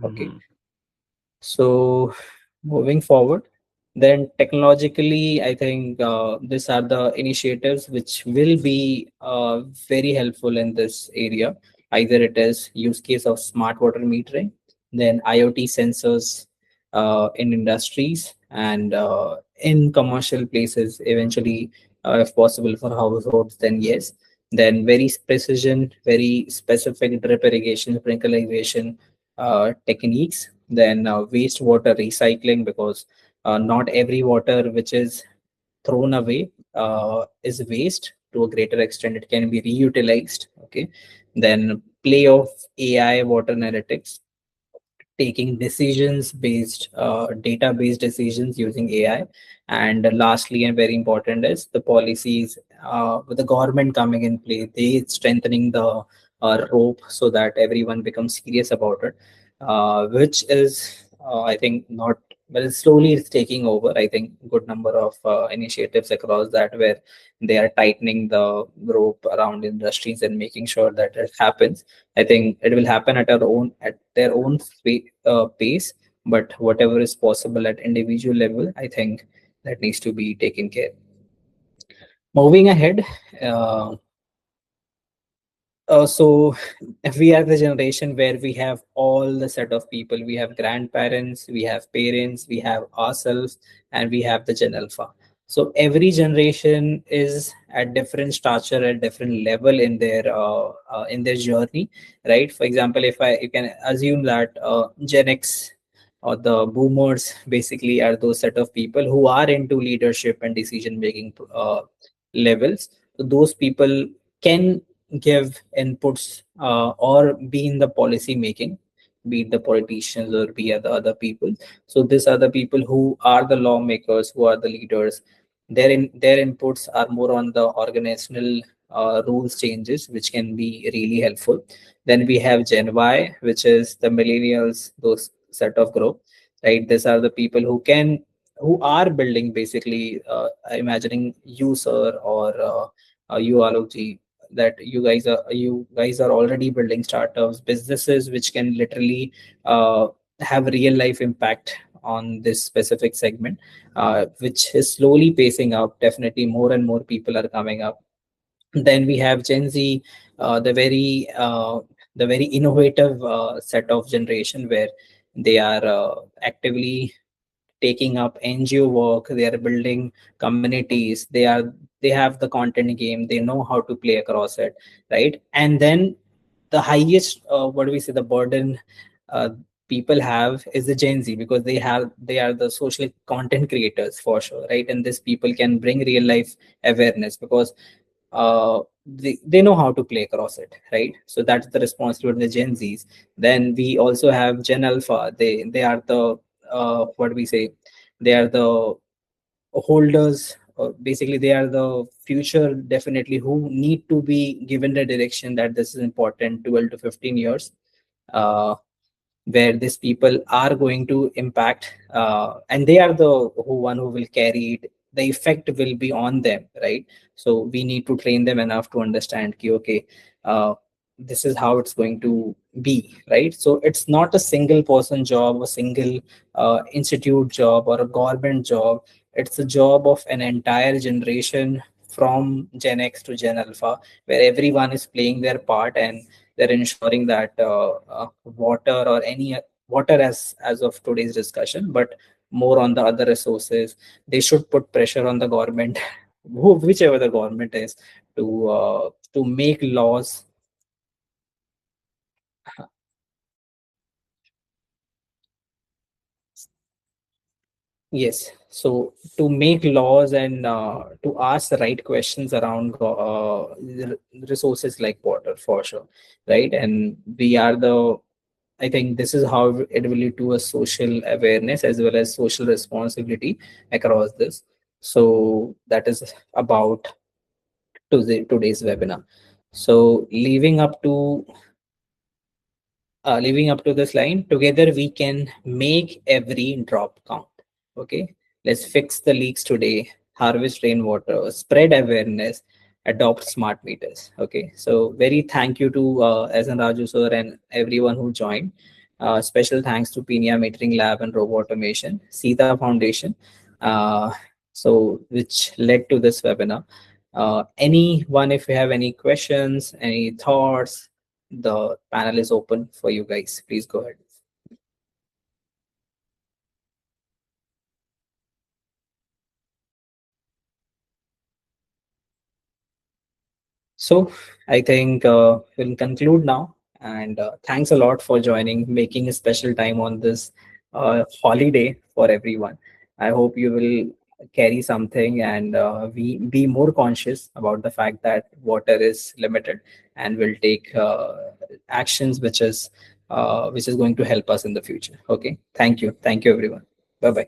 Okay. Mhm. So moving forward, then technologically, I think these are the initiatives which will be very helpful in this area. Either it is use case of smart water metering, then IoT sensors in industries and in commercial places, eventually, if possible for households, then yes. Then very precision, very specific drip irrigation, sprinkler irrigation techniques, then wastewater recycling, because not every water which is thrown away is waste. To a greater extent, it can be reutilized. Okay. Then play of AI water analytics, taking decisions based data based decisions using AI. And lastly, and very important, is the policies with the government coming in play, they strengthening the rope so that everyone becomes serious about it, which is I think not, well, slowly it's taking over. I think good number of initiatives across that, where they are tightening the rope around industries and making sure that it happens. I think it will happen at our own, at their own pace, but whatever is possible at individual level, I think that needs to be taken care. Moving ahead, uh, so we are the generation where we have all the set of people. We have grandparents, we have parents, we have ourselves, and we have the Gen Alpha. So every generation is at different stature, at different level in their journey, right? For example, if I you can assume that Gen X or the boomers basically are those set of people who are into leadership and decision making levels. So those people can give inputs or be in the policy making, be it the politicians or be it the other people. So these are the people who are the lawmakers, who are the leaders. Their inputs are more on the organizational rules changes, which can be really helpful. Then we have Gen Y, which is the millennials, those set of group, right? These are the people who are building basically, imagining you, sir, or you, Alok, that you guys are already building startups, businesses which can literally have real life impact on this specific segment, which is slowly pacing up. Definitely more and more people are coming up. Then we have Gen Z, uh, the very uh, the very innovative set of generation, where they are actively taking up NGO work. They are building communities. They have the content game. They know how to play across it, right? And then the highest, what do we say, the burden uh, people have is the Gen Z, because they are the social content creators for sure, right? And these people can bring real life awareness, because they know how to play across it, right? So that's the responsibility of the Gen Zs. Then we also have Gen Alpha. They are the, what do we say, they are the holders, basically they are the future, definitely, who need to be given the direction that this is important. 12 to 15 years, uh, where these people are going to impact, and they are the one who will carry it. The effect will be on them, right? So we need to train them enough to understand ki, okay, uh, this is how it's going to be, right? So it's not a single person job, a single institute job, or a government job. It's a job of an entire generation, from Gen X to Gen Alpha, where everyone is playing their part, and they're ensuring that water, or any water, as of today's discussion, but more on the other resources, they should put pressure on the government, whichever the government is, to make laws. Yes. So to make laws and to ask the right questions around resources like water, for sure, right? And we are the, I think this is how it will lead to a social awareness as well as social responsibility across this. So that is about to today's webinar. So leaving up to this line, together we can make every drop count. Okay, let's fix the leaks today, harvest rainwater, spread awareness, adopt smart meters. Okay, so very thank you to SN Raju sir and everyone who joined. Special thanks to Pinia Metering Lab and Robo Automation, Sita Foundation, uh, so which led to this webinar. Anyone, if you have any questions, any thoughts, the panel is open for you guys. Please go ahead. So I think we'll conclude now. And thanks a lot for joining, making a special time on this holiday for everyone. I hope you will carry something and we be more conscious about the fact that water is limited and will take actions which is going to help us in the future. Okay. Thank you. Thank you, everyone. Bye bye.